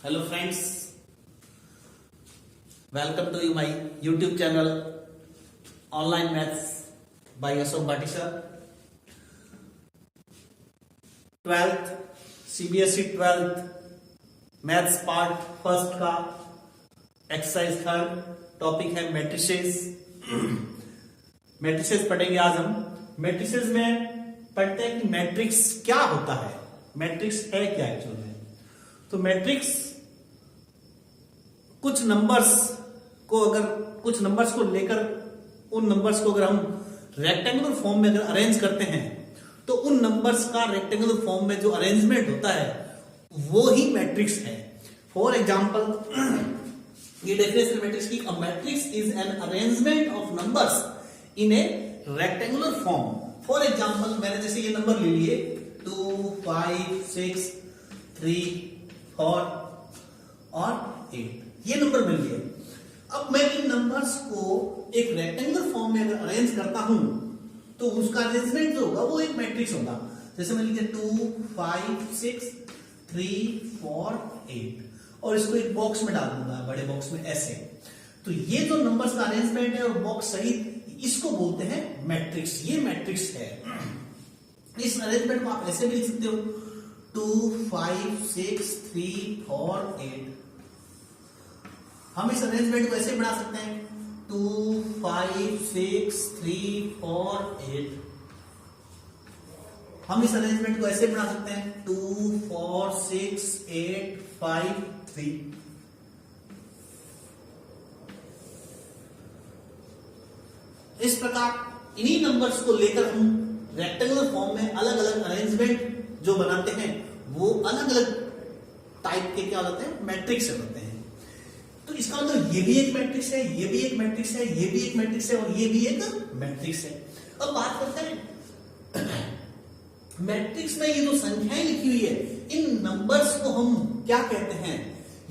Hello friends, welcome to my YouTube channel Online Maths by Ashok Bhatti sir. 12th CBSE 12th maths part first का exercise third topic है matrices. Matrices पढ़ेंगे आज हम। Matrices में पढ़ते हैं कि मैट्रिक्स क्या होता है, मैट्रिक्स है क्या एक्चुअल में। तो मैट्रिक्स कुछ नंबर्स को लेकर उन नंबर्स को अगर हम रेक्टेंगुलर फॉर्म में अगर अरेंज करते हैं तो उन नंबर्स का रेक्टेंगुलर फॉर्म में जो अरेंजमेंट होता है वो ही मैट्रिक्स है। फॉर एग्जांपल ये डेफिनेशन मैट्रिक्स की, a matrix is an arrangement of numbers in A rectangular form. For example मैंने जैसे ये नंबर ले लिए 2, 5, 6, 3, 4 और 8, ये नंबर मिल गए। अब मैं इन नंबर्स को एक रेक्टेंगुलर फॉर्म में अगर अरेंज करता हूं तो उसका अरेंजमेंट जो होगा वो एक मैट्रिक्स होगा। जैसे मैं लिखे 2, 5, 6, 3, 4, 8 और इसको एक बॉक्स में डाल दूंगा, बड़े बॉक्स में ऐसे। तो ये जो नंबर्स का अरेंजमेंट है और बॉक्स सहित, इसको बोलते हैं मैट्रिक्स। ये मैट्रिक्स है। इस अरेंजमेंट को आप ऐसे भी लिख सकते हो 2, 5, 6, 3, 4, 8। हम इस अरेंजमेंट को ऐसे बना सकते हैं 2, 5, 6, 3, 4, 8। हम इस अरेंजमेंट को ऐसे बना सकते हैं 2, 4, 6, 8, 5, 3। इस प्रकार इन्हीं नंबर्स को लेकर हम रेक्टेंगुलर फॉर्म में अलग अलग अरेंजमेंट जो बनाते हैं वो अलग अलग टाइप के क्या होते हैं, मैट्रिक्स होते हैं। तो इसका मतलब ये भी एक मैट्रिक्स है, ये भी एक मैट्रिक्स है, ये भी एक मैट्रिक्स है और ये भी एक मैट्रिक्स है। अब बात करते हैं मैट्रिक्स में ये जो संख्याएं लिखी हुई है, इन नंबर्स को हम क्या कहते हैं।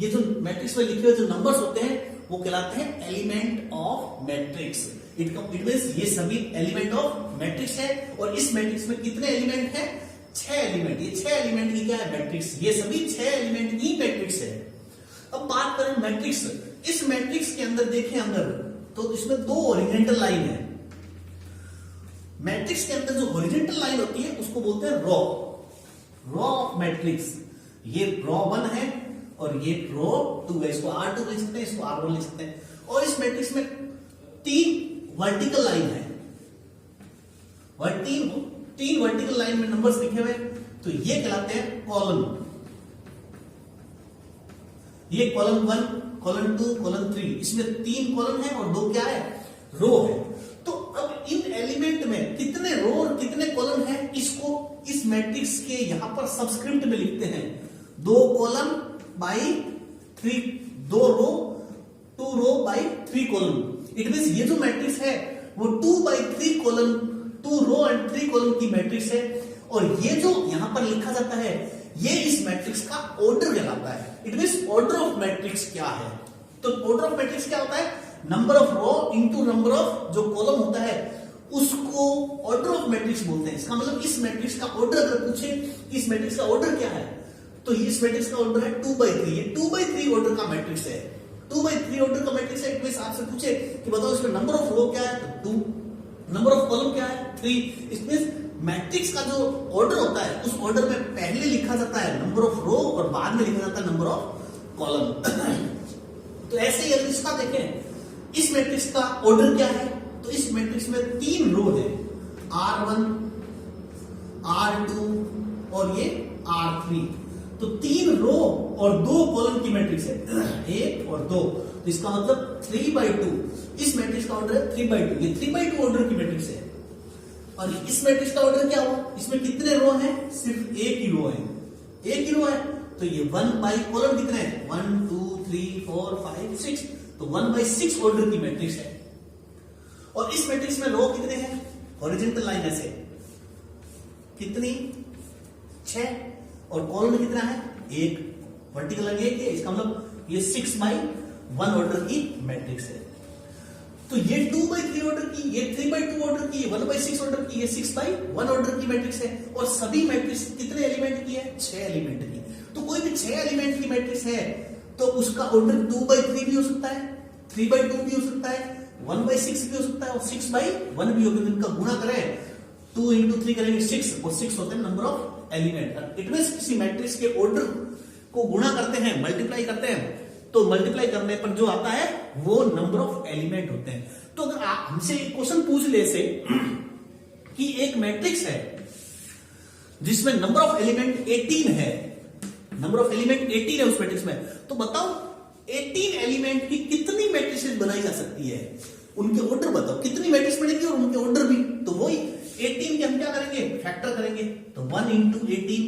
ये जो मैट्रिक्स में लिखे हुए जो नंबर्स होते हैं वो कहलाते हैं element of matrix. It means ये सभी एलिमेंट ऑफ मैट्रिक्स है। और इस मैट्रिक्स में कितने एलिमेंट हैं? 6 एलिमेंट। ये 6 एलिमेंट की क्या है? मैट्रिक्स। ये सभी 6 एलिमेंट की मैट्रिक्स है। अब बात करें मैट्रिक्स, इस मैट्रिक्स के अंदर देखें अंदर तो इसमें 2 हॉरिजॉन्टल लाइन है। मैट्रिक्स के अंदर जो हॉरिजॉन्टल लाइन होती है उसको बोलते हैं रो ऑफ मैट्रिक्स। ये रो 1 है और ये रो 2 है। इसको R2 लिख सकते हैं, इसको R1 लिख सकते हैं। और इस मैट्रिक्स में 3 वर्टिकल लाइन है। 3 वर्टिकल लाइन में नंबर्स लिखे हुए तो ये कहलाते हैं कॉलम। ये कॉलम 1, कॉलम 2, कॉलम 3, इसमें 3 कॉलम है और 2 क्या है? रो है। तो अब इन एलिमेंट में कितने रो और कितने कॉलम है, इसको इस मैट्रिक्स के यहां पर सबस्क्रिप्ट में लिखते हैं 2 column by 3, 2 row, 2 row by 3 column. It means ये जो मैट्रिक्स है वो 2 by 3 column, 2 row and 3 column की मैट्रिक्स है। और ये जो यहां पर लिखा जाता है ये इस मैट्रिक्स का ऑर्डर कहलाता है। It means order of matrix क्या है? तो ऑर्डर ऑफ मैट्रिक्स क्या होता है? Number of row into number of जो कॉलम होता है उसको ऑर्डर ऑफ मैट्रिक्स बोलते हैं। इसका मतलब इस मैट्रिक्स का ऑर्डर अगर पूछे इस मैट्रिक्स का ऑर्डर क्या है तो इस मैट्रिक्स का ऑर्डर है 2/3। ये 2/3 ऑर्डर का मैट्रिक्स है। 2/3 ऑर्डर का मैट्रिक्स है। इट मींस आपसे पूछे कि बताओ इसमें नंबर ऑफ रो क्या है तो 2, नंबर ऑफ कॉलम क्या है 3। इसमें मैट्रिक्स का जो ऑर्डर होता है उस ऑर्डर में पहले लिखा जाता है नंबर ऑफ रो और बाद में लिखा जाता है नंबर ऑफ कॉलम। तो ऐसे ही अगर इसका देखें इस मैट्रिक्स का ऑर्डर क्या है तो इस मैट्रिक्स में 3 रो है, R1, R2 और ये R3। तो 3 रो और 2 कॉलम की मैट्रिक्स है, 1 और 2। तो इसका मतलब 3/2। इस मैट्रिक्स का ऑर्डर है 3/2। ये 3/2 ऑर्डर की मैट्रिक्स है। और इस मैट्रिक्स का ऑर्डर क्या हुआ? इसमें कितने रो हैं? सिर्फ एक ही रो है, एक ही रो है। तो ये 1 बाई कॉलम कितने हैं? 1, 2, 3, 4, 5, 6। तो 1/6 ऑर्डर की मैट्रिक्स है। और इस मैट्रिक्स में रो कितने हैं? हॉरिजॉन्टल लाइन ऐसे कितनी? 6। और कॉलम कितना है? 1। वर्टिकल लाइन 1 है। इसका मतलब ये 6/1 ऑर्डर की मैट्रिक्स है। तो ये 2/3 ऑर्डर की, ये 3/2 ऑर्डर की, ये 1/6 ऑर्डर की, ये 6/1 ऑर्डर की मैट्रिक्स है। और सभी मैट्रिक्स कितने एलिमेंट की है? 6 एलिमेंट की। तो कोई भी 6 एलिमेंट की मैट्रिक्स है तो उसका ऑर्डर 2/3 भी हो सकता है, 3/2 भी हो सकता है, 1/6 भी हो सकता है और 6/1 भी होगा। इनका गुणा करें 2 into 3 करेंगे 6 और 6 होते हैं number of element. It means किसी मैट्रिक्स के ऑर्डर को गुणा करते हैं, मल्टीप्लाई करते हैं, तो मल्टीप्लाई करने पर जो आता है वो नंबर ऑफ एलिमेंट होते हैं। तो अगर आप हमसे एक क्वेश्चन पूछ ले से कि एक मैट्रिक्स है जिसमें नंबर ऑफ एलिमेंट 18 है, नंबर ऑफ एलिमेंट 18 है उस मैट्रिक्स में, तो बताओ 18 एलिमेंट की कितनी मैट्रिसेस बनाई जा सकती है, उनके ऑर्डर बताओ कितनी मैट्रिक्स बनेगी और उनके ऑर्डर भी। तो वही 18 के हम क्या करेंगे? फैक्टर करेंगे। तो 1 into 18,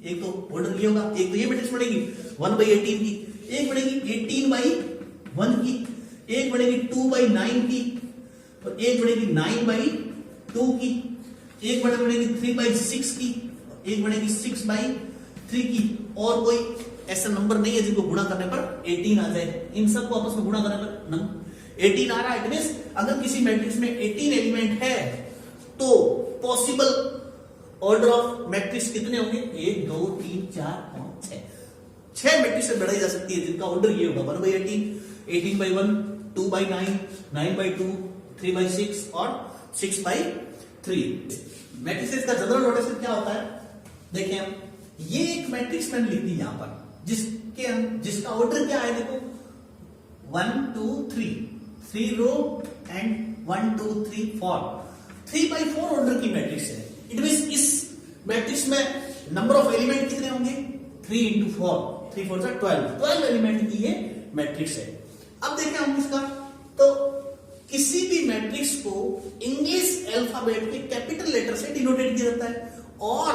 एक तो ऑर्डर ये होगा, एक तो ये मैट्रिक्स बनेगी 1/18 की, एक बनेगी 18/1 की, एक बनेगी 2/9 की, और एक बनेगी 9/2 की, एक बनेगी 3/6 की, एक बनेगी 6/3 की। और कोई ऐसा नंबर नहीं है जिनको गुणा करने पर 18 आ जाए। इन सबको आपस में गुणा करने पर 18 आ रहा है। इट मींस अगर किसी मैट्रिक्स में 18 एलिमेंट है तो पॉसिबल ऑर्डर ऑफ मैट्रिक्स कितने होंगे? 1 2 3 4 5 6 6 मैट्रिक्स से बढ़ाई जा सकती है जिनका ऑर्डर ये होगा 1/18, 18/1, 2/9, 9/2, 3/6 और 6/3। मैट्रिसेस का जनरल नोटेशन क्या होता है? देखिए हम ये एक मैट्रिक्स मैंने लिख दी यहां पर जिसका ऑर्डर क्या है? देखो 1 2 3 रो एंड 1 2 3 4 3/4 ऑर्डर की मैट्रिक्स है। इट मींस इस मैट्रिक्स में नंबर ऑफ एलिमेंट कितने होंगे? 3 into 4, 3 4 12 एलिमेंट की ये मैट्रिक्स है। अब देखें हम इसका, तो किसी भी मैट्रिक्स को इंग्लिश अल्फाबेट के कैपिटल लेटर से डिनोटेट किया जाता है और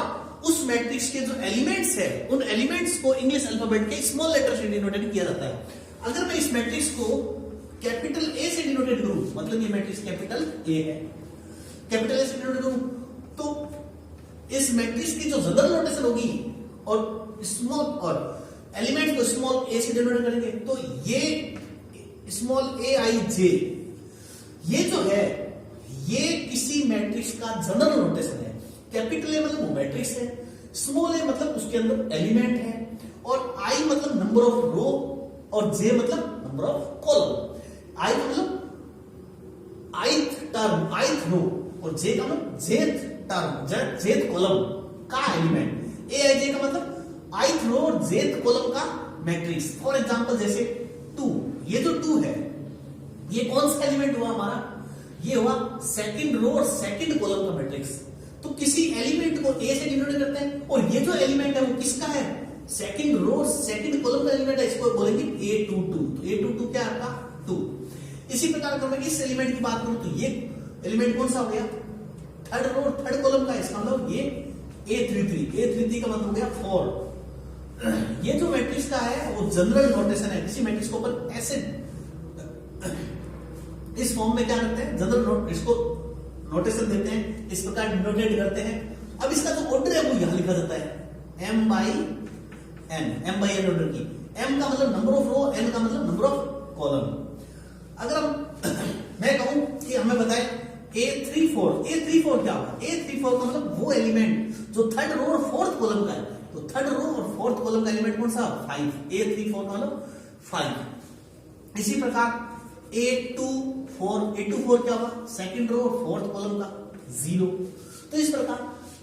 उस मैट्रिक्स के जो एलिमेंट्स है उन एलिमेंट्स को इंग्लिश अल्फाबेट के स्मॉल लेटर से डिनोटेट किया जाता है। अगर मैं इस मैट्रिक्स को कैपिटल ए से डिनोटेट करूं, मतलब ये मैट्रिक्स कैपिटल ए है, कैपिटल ए से डिनोटेट करूं, तो इस मैट्रिक्स की जो जनरल नोटेशन होगी और स्मॉल और एलिमेंट को स्मॉल ए से डिनोटेट करेंगे, तो ये स्मॉल ए आई जे ये जो है ये किसी मैट्रिक्स का जनरल नोटेशन है। कैपिटल ए मतलब वो मैट्रिक्स है, स्मॉल ए मतलब उसके अंदर एलिमेंट है, और आई मतलब नंबर ऑफ रो और जे मतलब नंबर ऑफ कॉलम। आई मतलब आइथ टर्म, आइथ रो, और जे का मतलब जेथ टर्म, जेथ कॉलम का एलिमेंट। ए आई जे का मतलब आइथ रो और जेथ कॉलम का मैट्रिक्स। फॉर एग्जांपल जैसे 2, ये जो 2 है ये कौन सा एलिमेंट हुआ हमारा? ये हुआ सेकंड रो और सेकंड कॉलम का मैट्रिक्स। तो किसी एलिमेंट को ए से डिनोट करते हैं और ये जो एलिमेंट है वो किसका है? सेकंड रो और सेकंड कॉलम का एलिमेंट है, इसको बोलेंगे A22। तो A22 क्या है आपका? 2। इसी प्रकार अगर मैं इस एलिमेंट की बात करूं तो ये एलिमेंट कौन सा हो गया? थर्ड रो थर्ड कॉलम का, इसका मतलब ये A33 का मतलब हो गया 4। ये जो मैट्रिक्स का है वो जनरल नोटेशन है। किसी मैट्रिक्स को अपन ऐसे इस फॉर्म में क्या करते हैं? जनरल नोट, इसको नोटेशन देते हैं, इस प्रकार डिनोटेट करते हैं। अब इसका जो ऑर्डर है वो यहां लिखा जाता है m/n ऑर्डर की। m का मतलब नंबर ऑफ रो, n का मतलब नंबर ऑफ कॉलम। अगर हम मैं कहूं कि हमें बताएं A34 क्या होगा? A34 का मतलब वो एलिमेंट जो थर्ड रो और फोर्थ कॉलम का है। तो थर्ड रो और फोर्थ कॉलम का एलिमेंट कौन सा? 5। A34 का मतलब 5। इसी प्रकार A24 क्या होगा? सेकंड रो और फोर्थ कॉलम का 0। तो इस प्रकार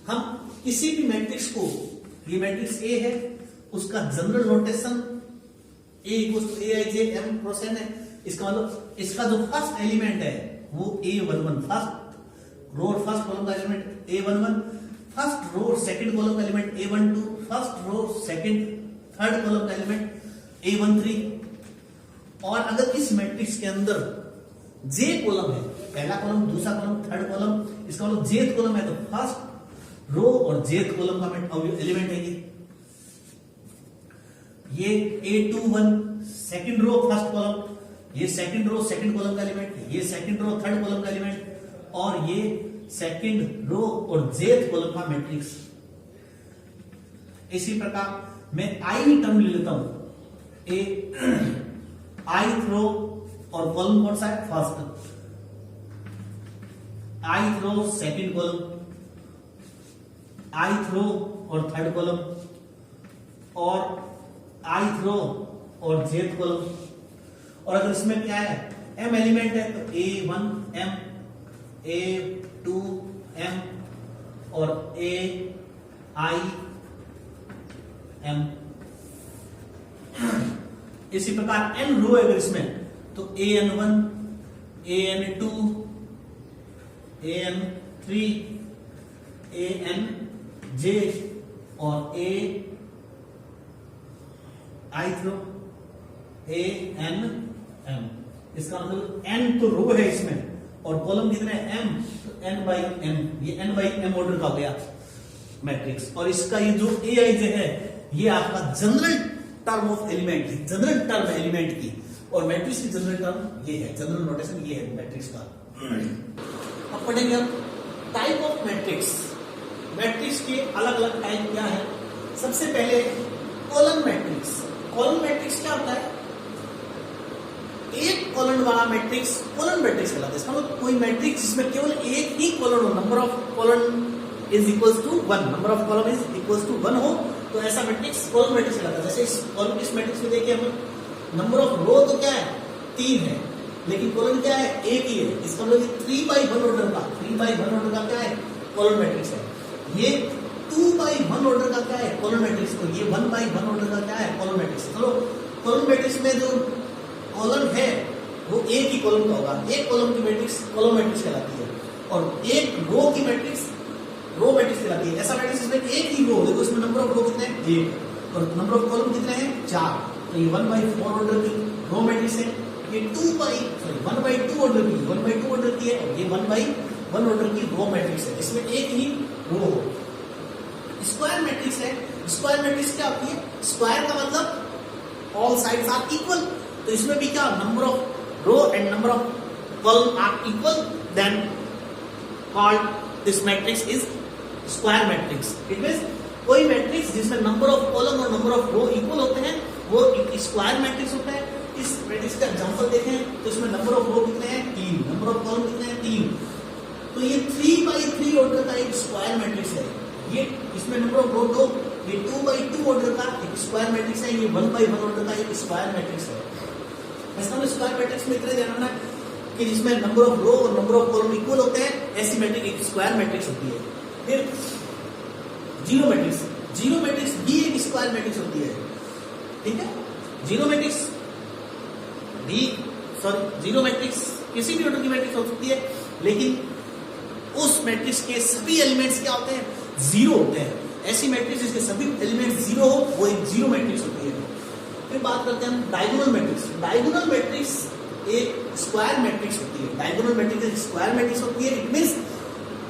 हम किसी भी मैट्रिक्स को, ये मैट्रिक्स A है, उसका general notation A = Aij m × n है। इसका मतलब इसका जो फर्स्ट एलिमेंट है वो A11, फर्स्ट रो और फर्स्ट कॉलम का एलिमेंट A11, फर्स्ट रो और सेकंड कॉलम का element A12, first row second third column का एलिमेंट A13। और अगर इस मैट्रिक्स के अंदर जे कॉलम है, पहला कॉलम, दूसरा कॉलम, थर्ड कॉलम, इसका मतलब जेथ कॉलम है, तो फर्स्ट रो और जेथ कॉलम का एलिमेंट है ये A21 second row first column, ये सेकंड रो सेकंड कॉलम का एलिमेंट, ये सेकंड रो थर्ड कॉलम का एलिमेंट, और ये सेकंड रो और जेथ कॉलम का मैट्रिक्स। इसी प्रकार मैं आई टर्म ले लेता हूं। आई रो और कॉलम कौन सा है? First. ith row second column, ith row और थर्ड कॉलम, और ith रो और jth कॉलम। और अगर इसमें क्या है, m एलिमेंट है तो a1 m, a2 m और ai m। इसी प्रकार n रो है अगर इसमें तो an1 an2 an3 anj और ith रो anm। इसका मतलब n तो रो है इसमें और कॉलम कितने हैं m, तो n बाई m, ये n बाई m ऑर्डर का हो गया मैट्रिक्स। और इसका ये जो aij है ये आपका general term of element, general term element की, और मैट्रिक्स की जनरल टर्म ये है, जनरल नोटेशन ये है मैट्रिक्स का। अब पढ़ेंगे हम टाइप ऑफ मैट्रिक्स। मैट्रिक्स के अलग अलग टाइप क्या है। सबसे पहले कॉलम मैट्रिक्स। कॉलम मैट्रिक्स क्या होता है, एक कॉलम वाला मैट्रिक्स कॉलम मैट्रिक्स कहलाता है। इसका मतलब कोई मैट्रिक्स जिसमें केवल एक ही कॉलम हो, number of column is equals to 1, number of column is equals to 1 हो, तो ऐसा मैट्रिक्स कॉलम मैट्रिक्स कहलाता है। जैसे इस मैट्रिक्स में देखिए हम, नंबर ऑफ रो तो क्या है 3 है, लेकिन कॉलम क्या है एक ही है। इसका मतलब 3 बाई 1 ऑर्डर का, 3 बाई 1 ऑर्डर का क्या है कॉलम मैट्रिक्स है। ये 2 बाई 1 ऑर्डर का क्या है कॉलम मैट्रिक्स, तो ये 1 बाई 1 ऑर्डर का क्या है कॉलम मैट्रिक्स। चलो कॉलम मैट्रिक्स में जो कॉलम है वो एक ही कॉलम का होगा, एक कॉलम की मैट्रिक्स कॉलम मैट्रिक्स कहलाती है, और एक रो की मैट्रिक्स रो मैट्रिक्स कहलाती है। ऐसा मैट्रिक्स जिसमें एक ही रो, देखो इसमें नंबर ऑफ रो कितने हैं 1 और नंबर ऑफ कॉलम कितने हैं 4, तो ये 1 बाई 4 ऑर्डर की रो मैट्रिक्स है। ये 1 बाई 2 ऑर्डर की, 1 बाई 2 ऑर्डर की है, और ये 1 बाई 1 ऑर्डर की रो मैट्रिक्स है, इसमें एक ही रो हो। स्क्वायर मैट्रिक्स है। स्क्वायर मैट्रिक्स क्या होती है, स्क्वायर का मतलब ऑल साइड्स आर इक्वल, तो इसमें भी क्या number of row and number of column are equal, then called this matrix is square matrix. It means कोई मैट्रिक्स जिसमें नंबर ऑफ कॉलम और नंबर ऑफ रो इक्वल होते हैं वो एक स्क्वायर मैट्रिक्स होता है। इस मैट्रिक्स का एग्जांपल देखें तो इसमें नंबर ऑफ रो कितने हैं 3, नंबर ऑफ कॉलम कितने हैं 3, तो ये 3 बाई 3 ऑर्डर का एक स्क्वायर मैट्रिक्स है। ये इसमें नंबर ऑफ रो 2, ये 2 बाई 2 ऑर्डर का एक स्क्वायर मैट्रिक्स है, ये 1 बाई 1 ऑर्डर का एक स्क्वायर मैट्रिक्स है। इसका मतलब स्क्वायर मैट्रिक्स में इतना ध्यान रखना कि जिसमें नंबर ऑफ रो और नंबर ऑफ कॉलम इक्वल होते हैं, ऐसी मैट्रिक्स एक स्क्वायर मैट्रिक्स होती है। फिर जीरो मैट्रिक्स, जीरो मैट्रिक्स भी एक स्क्वायर मैट्रिक्स होती है, ठीक है। जीरो मैट्रिक्स भी, जीरो मैट्रिक्स किसी भी ऑर्डर की मैट्रिक्स हो सकती है, लेकिन उस मैट्रिक्स के सभी एलिमेंट्स क्या होते हैं, जीरो होते हैं। ऐसी मैट्रिक्स जिसके सभी एलिमेंट्स जीरो हो वो एक जीरो मैट्रिक्स होती है। फिर बात करते हैं हम डायगोनल मैट्रिक्स। डायगोनल मैट्रिक्स एक स्क्वायर मैट्रिक्स होती है। डायगोनल मैट्रिक्स एक स्क्वायर मैट्रिक्स होती है। इट मींस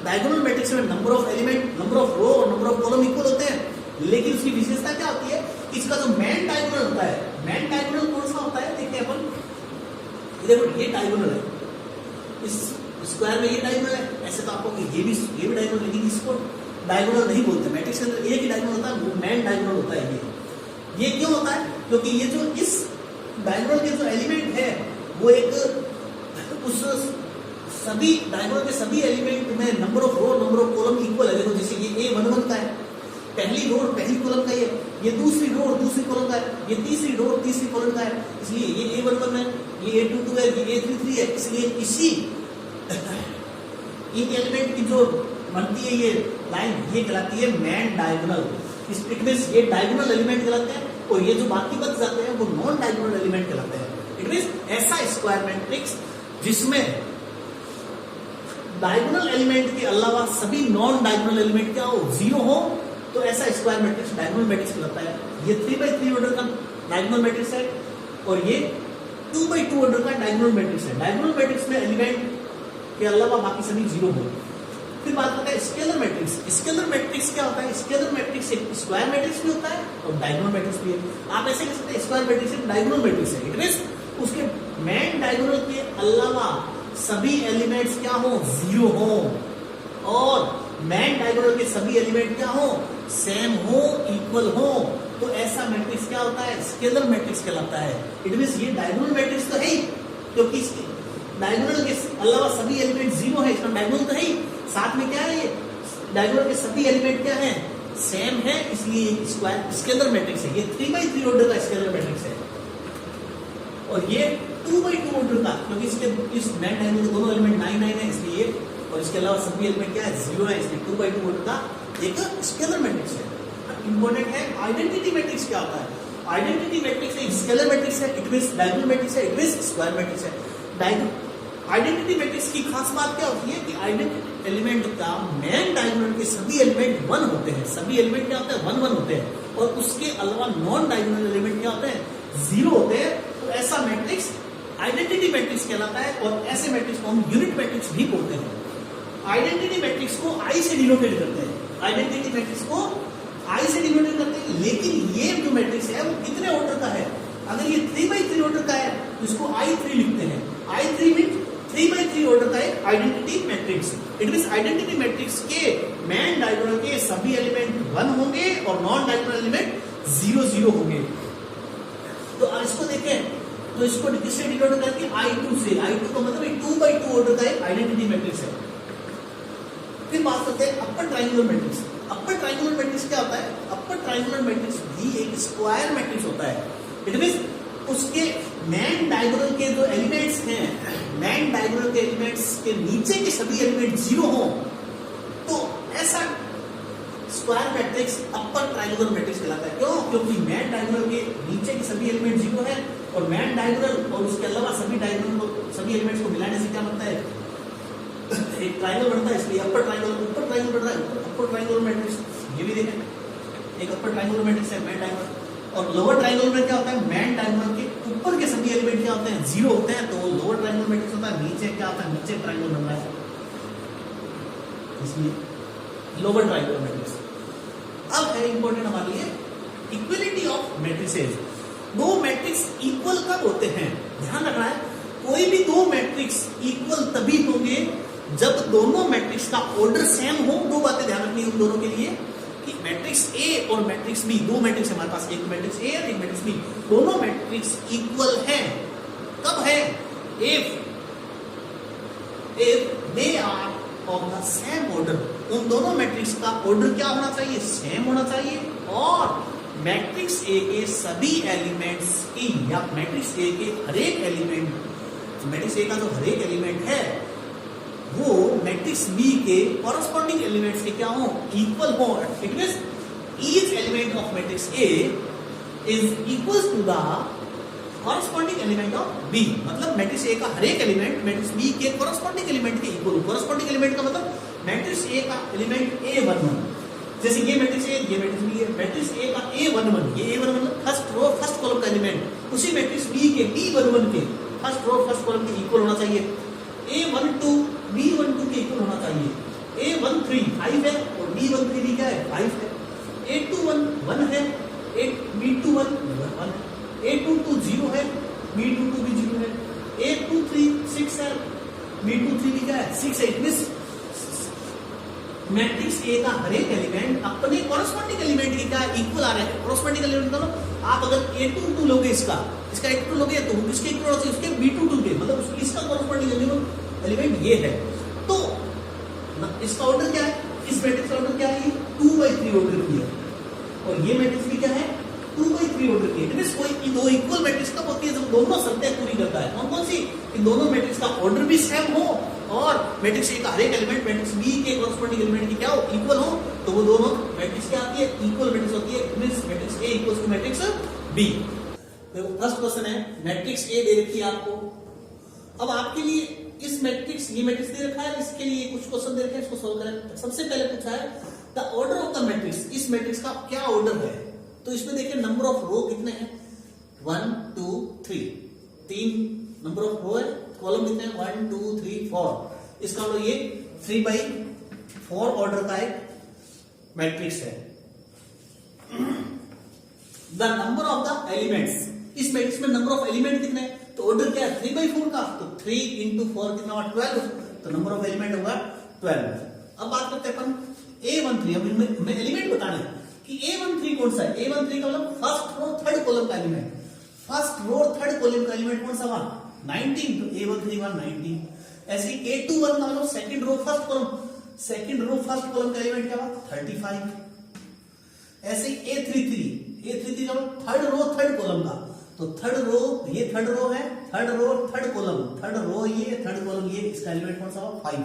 डायगोनल मैट्रिक्स में number of element, number of row और नंबर ऑफ कॉलम इक्वल होते हैं, लेकिन उसकी विशेषता क्या होती है, इसका जो मेन डायगोनल होता है, मेन डायगोनल कौन सा होता है, देखिए अपन, देखो ये डायगोनल है, इस स्क्वायर में ये डायगोनल है, ऐसे तो आपको ये भी डायगोनल, लेकिन इसको डायगोनल नहीं बोलते। मैट्रिक्स के अंदर एक ही डायगोनल होता है, वो मेन डायगोनल होता है। ये क्यों होता है, क्योंकि ये जो इस डायगोनल के जो एलिमेंट है वो एक उस सभी डायगोनल के सभी एलिमेंट में number of row number of column equal है। देखो जैसे ये A11 का है, पहली रो और पहली कॉलम का ये दूसरी रो और दूसरी कॉलम का है, ये तीसरी रो और तीसरी कॉलम का है, इसलिए ये A11 है, ये A22 है, ये A33 है। इसलिए इसी इन एलिमेंट की जो बनती है ये लाइन, ये कहलाती है मेन डायगोनल। इट मींस ये डायगोनल एलिमेंट कहलाते हैं, और ये जो बाकी बच जाते हैं वो नॉन डायगोनल एलिमेंट कहलाते हैं। इट मींस ऐसा स्क्वायर मैट्रिक्स जिसमें डायगोनल एलिमेंट के अलावा सभी नॉन डायगोनल एलिमेंट क्या हो, जीरो हो, तो ऐसा स्क्वायर मैट्रिक्स डायगोनल मैट्रिक्स कहलाता है। ये 3 बाई 3 ऑर्डर का डायगोनल मैट्रिक्स है, और ये 2 बाई 2 ऑर्डर का डायगोनल मैट्रिक्स है। डायगोनल मैट्रिक्स में एलिमेंट के अलावा बाकी सभी जीरो हो। फिर बात करते हैं स्केलर मैट्रिक्स। स्केलर मैट्रिक्स क्या होता है, स्केलर मैट्रिक्स एक स्क्वायर मैट्रिक्स भी होता है और डायगोनल मैट्रिक्स भी है। आप ऐसे कह सकते हैं स्क्वायर मैट्रिक्स एक डायगोनल मैट्रिक्स है। इट मींस उसके मेन डायगोनल के अलावा सभी एलिमेंट्स क्या हो, जीरो हो, और मेन डायगोनल के सभी एलिमेंट क्या हो, सेम हो, इक्वल हो, तो ऐसा मैट्रिक्स क्या होता है, स्केलर मैट्रिक्स कहलाता है। इट मींस ये डायगोनल मैट्रिक्स तो है ही, क्योंकि डायगोनल के अलावा सभी एलिमेंट जीरो है, इसका डायगोनल तो है ही, साथ में क्या है ये डायगोनल के सभी एलिमेंट क्या है, सेम है, इसलिए स्क्वायर स्केलर मैट्रिक्स है। ये 3x3 ऑर्डर का स्केलर मैट्रिक्स है और ये 2x2 ऑर्डर का, क्योंकि इसके इस मैन डायगोनल के दोनों एलिमेंट 9 9 है इसलिए, और इसके अलावा सभी एलिमेंट क्या है, जीरो है, इसलिए 2x2 ऑर्डर का एक स्केलर मैट्रिक्स है। इंपॉर्टेंट है आइडेंटिटी मैट्रिक्स क्या होता है। आइडेंटिटी मैट्रिक्स एक स्केलर मैट्रिक्स है, इट मींस डायगोनल मैट्रिक्स है, इट मींस स्क्वायर मैट्रिक्स है। आइडेंटिटी मैट्रिक्स की खास बात क्या होती है कि आइडेंटिटी एलिमेंट का मेन डायगोनल के सभी एलिमेंट 1 होते हैं, सभी एलिमेंट क्या होते हैं 1 1 होते हैं, और उसके अलावा नॉन डायगोनल एलिमेंट क्या होते हैं 0 होते हैं। तो ऐसा मैट्रिक्स आइडेंटिटी मैट्रिक्स कहलाता है, और ऐसे मैट्रिक्स को हम यूनिट मैट्रिक्स भी बोलते हैं। आइडेंटिटी मैट्रिक्स को आई से डिनोटेट करते हैं, आइडेंटिटी मैट्रिक्स को आई से डिनोटेट करते हैं, लेकिन ये जो मैट्रिक्स है वो कितने ऑर्डर का है, अगर ये 3x3 ऑर्डर का है तो इसको I3 लिखते हैं। I3 मींस 3x3 ऑर्डर का एक identity matrix. It means identity matrix के मेन डायगोनल के सभी एलिमेंट 1 होंगे और नॉन डायगोनल एलिमेंट 0 0 होंगे। तो अब इसको देखें तो इसको किससे डिनोट करके I2 से, I2 का मतलब 2x2 ऑर्डर का एक आइडेंटिटी मैट्रिक्स है। फिर बात करते हैं upper triangular matrix. Upper triangular matrix क्या होता है, अपर ट्रायंगुलर मैट्रिक्स भी एक स्क्वायर मैट्रिक्स होता है। इट मींस उसके मेन डायगोनल के जो एलिमेंट्स हैं, मेन डायगोनल के एलिमेंट्स के नीचे के सभी एलिमेंट 0 हो, तो ऐसा square matrix upper triangular matrix कहलाता है। क्यों? क्योंकि मेन डायगोनल के नीचे के सभी एलिमेंट 0 है, और मेन डायगोनल और उसके अलावा सभी डायगोनल को, सभी एलिमेंट्स को मिलाने से क्या बनता है, एक ट्रायंगल बनता है, इसलिए अपर ट्रायंगल ऊपर ट्रायंगल बनता है, अपर ट्रायंगल मैट्रिक्स। ये भी देखें एक अपर ट्रायंगल मैट्रिक्स है मेन डायगोनल, और लोअर ट्रायंगल में क्या होता है, मेन डायगोनल के ऊपर के सभी एलिमेंट क्या होते हैं 0 होते हैं, तो लोअर ट्रायंगल मैट्रिक्स होता है। नीचे क्या होता है, नीचे ट्रायंगल बन रहा है, इसलिए लोअर ट्रायंगल मैट्रिक्स। अब है इंपॉर्टेंट हमारे लिए इक्वलिटी ऑफ मैट्रिसेस। दो मैट्रिक्स इक्वल कब होते हैं, ध्यान रखना है, कोई भी दो मैट्रिक्स इक्वल तभी होंगे जब दोनों मैट्रिक्स का ऑर्डर सेम हो। दो बातें ध्यान रखनी है उन दोनों के लिए कि मैट्रिक्स ए और मैट्रिक्स बी, दो मैट्रिक्स हमारे पास, एक मैट्रिक्स ए और एक मैट्रिक्स बी, दोनों मैट्रिक्स इक्वल हैं। कब है, if they are of the same order, उन दोनों मैट्रिक्स का ऑर्डर क्या होना चाहिए, सेम होना चाहिए, और मैट्रिक्स ए के सभी एलिमेंट्स की, या मैट्रिक्स ए के हरेक एलिमेंट, मैट्रिक्स ए का जो हरेक एलिमेंट है वो मैट्रिक्स बी के कॉरस्पॉन्डिंग एलिमेंट्स के क्या हो, इक्वल हो। It means each element of matrix A is equal to the corresponding element of B. मतलब मैट्रिक्स ए का हर एक एलिमेंट मैट्रिक्स बी के कॉरस्पॉन्डिंग एलिमेंट के इक्वल हो। कॉरस्पॉन्डिंग एलिमेंट का मतलब मैट्रिक्स ए का एलिमेंट A11, जैसे ये मैट्रिक्स ए, ये मैट्रिक्स बी है, मैट्रिक्स ए का A11, ये A11 first row first column का एलिमेंट, उसी मैट्रिक्स बी के B11 के फर्स्ट रो फर्स्ट कॉलम के इक्वल होना चाहिए। A12 B12 के इक्वल होना चाहिए। A13 5 है और B13 भी क्या है 5 है। A21 1 है, B21 1 है, A22 0 है, B22 भी 0 है, A23 6 है, B23 भी क्या है 6 है। इट मैट्रिक्स ए का हर एक एलिमेंट अपने कॉरस्पॉन्डिंग एलिमेंट के क्या इक्वल आ रहे हैं। कॉरस्पॉन्डिंग एलिमेंट मतलब आप अगर A22 लोगे, इसका A22 लोगे तो इसके इक्वल होना चाहिए उसके B22 के, मतलब इसका कॉरस्पॉन्डिंग एलिमेंट ये है। तो इसका ऑर्डर क्या है, इस मैट्रिक्स का ऑर्डर क्या है, 2/3 ऑर्डर की है, और ये मैट्रिक्स भी क्या है 2/3 ऑर्डर की है। कोई दो इक्वल मैट्रिक्स कब होती है, जब दोनों शर्तें पूरी करता है। कौन कौन सी, इन दोनों मैट्रिक्स का ऑर्डर भी सेम हो और मैट्रिक्स ए का हर एक एलिमेंट मैट्रिक्स बी के कॉरस्पॉन्डिंग एलिमेंट की क्या हो, इक्वल हो, तो वो दोनों मैट्रिक्स क्या आती है, इक्वल मैट्रिक्स होती है। Means matrix A equals to matrix B. देखो फर्स्ट क्वेश्चन है, मैट्रिक्स ए दे रखी है आपको। अब आपके लिए इस मैट्रिक्स, ये मैट्रिक्स दे रखा है, इसके लिए कुछ क्वेश्चन दे रखे हैं, इसको सोल्व करें। सबसे पहले पूछा है the order of the matrix, इस मैट्रिक्स का क्या ऑर्डर है। तो इसमें देखिए नंबर ऑफ रो कितने हैं, 1 2 3, 3 नंबर ऑफ रो है, कॉलम कितने हैं 1 2 3 4। इसका मतलब ये 3/4 ऑर्डर का एक मैट्रिक्स है। The number of the elements, इस मैट्रिक्स में नंबर ऑफ एलिमेंट कितने हैं, तो ऑर्डर क्या है 3/4 का, तो 3 × 4 कितना होगा 12, तो नंबर ऑफ एलिमेंट होगा 12। अब बात करते हैं अपन A13, अब इनमें एलिमेंट बताने कि A13 कौन सा है। A13 का मतलब फर्स्ट रो थर्ड कॉलम का element, first row third column का एलिमेंट कौन सा हुआ, 19, तो A13 वन 19। ऐसे A21 का मतलब सेकंड रो फर्स्ट कॉलम का एलिमेंट क्या हुआ 35। ऐसे A33 का मतलब थर्ड रो थर्ड कॉलम का, तो थर्ड रो ये थर्ड रो है, थर्ड रो थर्ड कॉलम ये थर्ड कॉलम ये, इसका एलिमेंट कौन सा हुआ 5।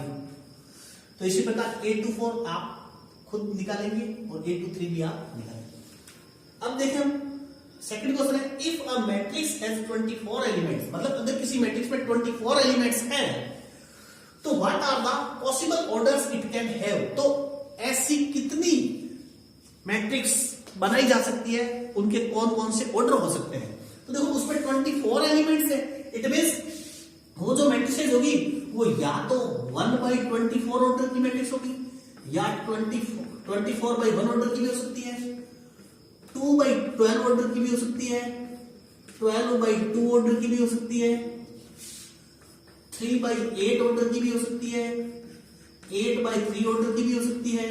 तो इसी प्रकार A24 आप खुद निकालेंगे और A23 भी आप निकालेंगे। अब देखें हम सेकंड क्वेश्चन है, if a matrix has 24 elements, मतलब अगर किसी मैट्रिक्स में 24 एलिमेंट्स हैं तो what are the possible orders it can have, तो ऐसी कितनी मैट्रिक्स बनाई जा सकती है, उनके कौन कौन से ऑर्डर हो सकते हैं। तो देखो उसमें 24 एलिमेंट्स है, इट मींस वो जो मैट्रिक्स होगी वो या तो 1/24 ऑर्डर की मैट्रिक्स होगी, या 24/1 ऑर्डर की भी हो सकती है, 2/12 ऑर्डर की भी हो सकती है, 12/2 ऑर्डर की भी हो सकती है, 3/8 ऑर्डर की भी हो सकती है, 8/3 ऑर्डर की भी हो सकती है,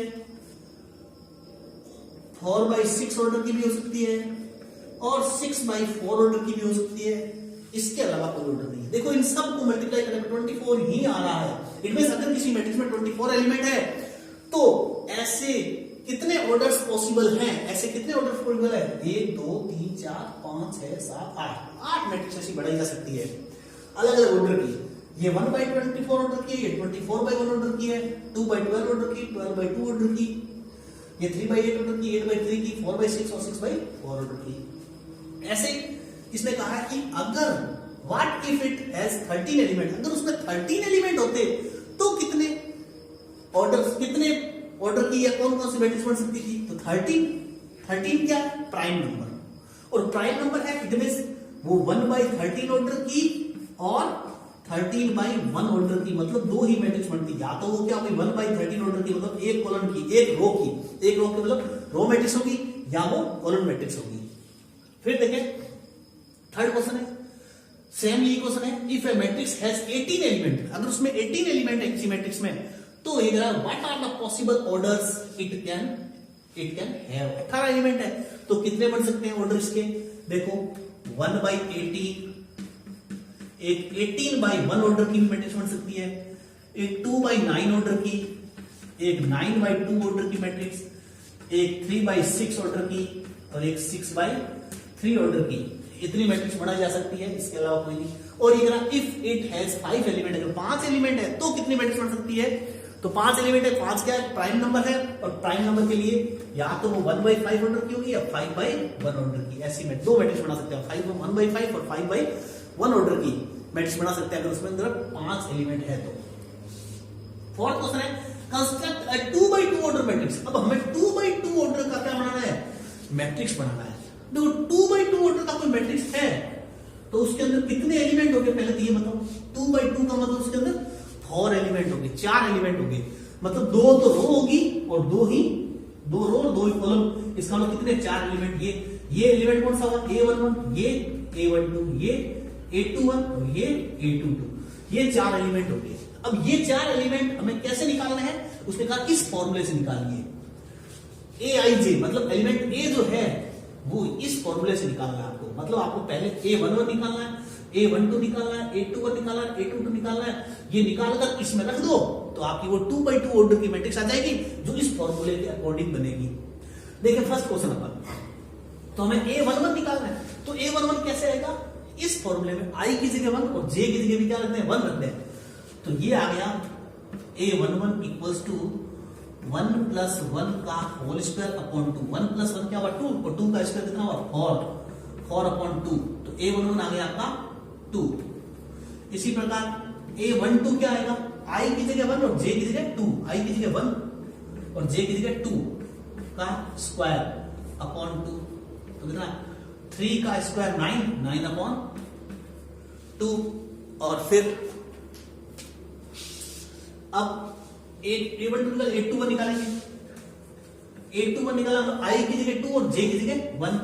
4/6 ऑर्डर की भी हो सकती है, और 6/4 ऑर्डर की भी हो सकती है। इसके अलावा कोई ऑर्डर नहीं है। देखो इन सब को मल्टीप्लाई करने पर 24 ही आ रहा है। इट मींस अगर किसी मैट्रिक्स में 24 एलिमेंट है तो ऐसे कितने ऑर्डर्स पॉसिबल हैं, ऐसे कितने ऑर्डर पॉसिबल है 1 2 3 4 5 6 7 8 मैट्रिक्स ऐसी बढ़ाई जा सकती है अलग अलग ऑर्डर की। ये 1/24 ऑर्डर की, ये 24/1 ऑर्डर की है, 2/12 ऑर्डर की, 12/2 ऑर्डर की, ये 3/8 ऑर्डर की, 8/3 की, 4/6 और 6/4 ऑर्डर की। ऐसे इसने कहा है कि अगर what if it has 13 element, अगर उसमें 13 एलिमेंट होते तो कितने ऑर्डर की या कौन कौन सी मैट्रिक्स बन सकती थी। तो 13 क्या है प्राइम नंबर, और प्राइम नंबर है इट मींस वो 1/13 ऑर्डर की और 13/1 ऑर्डर की, मतलब दो ही मैट्रिक्स बनती। या तो वो क्या होगी 1/13 ऑर्डर की, मतलब एक कॉलम की, एक रो की मतलब रो मैट्रिक्स होगी, या वो कॉलम मैट्रिक्स होगी। फिर देखें थर्ड क्वेश्चन है, सेम यही क्वेश्चन है, if a matrix has 18 element, अगर उसमें 18 एलिमेंट है किसी मैट्रिक्स में तो what are the possible orders it can have. 18 element है तो कितने बन सकते हैं ऑर्डर इसके। देखो 1/18, एक 18/1 ऑर्डर की मैट्रिक्स बन सकती है, एक 2/9 ऑर्डर की, एक 9/2 ऑर्डर की मैट्रिक्स, एक 3/6 ऑर्डर की और एक 6/3 ऑर्डर की। इतनी मैट्रिक्स बनाई जा सकती है, इसके अलावा कोई नहीं। और ये इफ इट हैज 5 एलिमेंट, अगर 5 एलिमेंट है तो कितनी मैट्रिक्स बन सकती है। तो 5 एलिमेंट है, 5 क्या है प्राइम नंबर है, और प्राइम नंबर के लिए या तो वो 1/5 ऑर्डर की होगी या 5/1 ऑर्डर की। ऐसी में दो मैट्रिक्स बना सकते हैं, 1/5 और 5/1 ऑर्डर की मैट्रिक्स बना सकते हैं अगर उसमें अंदर 5 एलिमेंट है तो। फोर्थ क्वेश्चन है, कंस्ट्रक्ट अ 2/2 ऑर्डर मैट्रिक्स। अब हमें 2/2 ऑर्डर का क्या बनाना है मैट्रिक्स बनाना है। देखो 2/2 ऑर्डर का कोई मैट्रिक्स है तो उसके अंदर कितने एलिमेंट होंगे पहले तो ये बताओ। 2/2 का मतलब उसके अंदर 4 एलिमेंट होंगे, 4 एलिमेंट होंगे, मतलब 2 तो रो होगी और 2 रो और 2 ही कॉलम। इसका मतलब कितने 4 एलिमेंट। ये एलिमेंट कौन सा होगा A11, ये A12, ये A21 और ये A22, ये 4 एलिमेंट होंगे। अब ये 4 एलिमेंट हमें कैसे निकालना है, उसने कहा इस फॉर्मूले से निकालिए। AIJ मतलब एलिमेंट A जो है वो इस फॉर्मूले से निकालना है आपको। मतलब आपको पहले A11 निकालना है, A12 निकालना है, A21 निकालना है, A22 निकालना है। ये निकालकर इसमें रख दो तो आपकी वो 2/2 ऑर्डर की मैट्रिक्स आ जाएगी जो इस फॉर्मूले के अकॉर्डिंग बनेगी। देखिए फर्स्ट क्वेश्चन अपन, तो हमें A11 निकालना है, तो A11 कैसे आएगा इस फॉर्मूले में I की जगह 1 और J की जगह भी क्या रखते हैं 1 रखते हैं। तो ये आ गया A11 इक्वल्स टू 1 + 1 का होल स्क्वायर अपॉन 2। 1 + 1 क्या हुआ 2 और 2 का स्क्वायर कितना हुआ 4/2। तो A11 आ गया आपका 2। इसी प्रकार A12 क्या आएगा I की जगह 1 और J की जगह 2, I की जगह 1 और J की जगह 2 का स्क्वायर अपॉन 2। तो कितना 3 का स्क्वायर 9/2। और फिर अब A12 A21 निकालेंगे। A21 निकाला तो I की जगह 2 और J की जगह 1,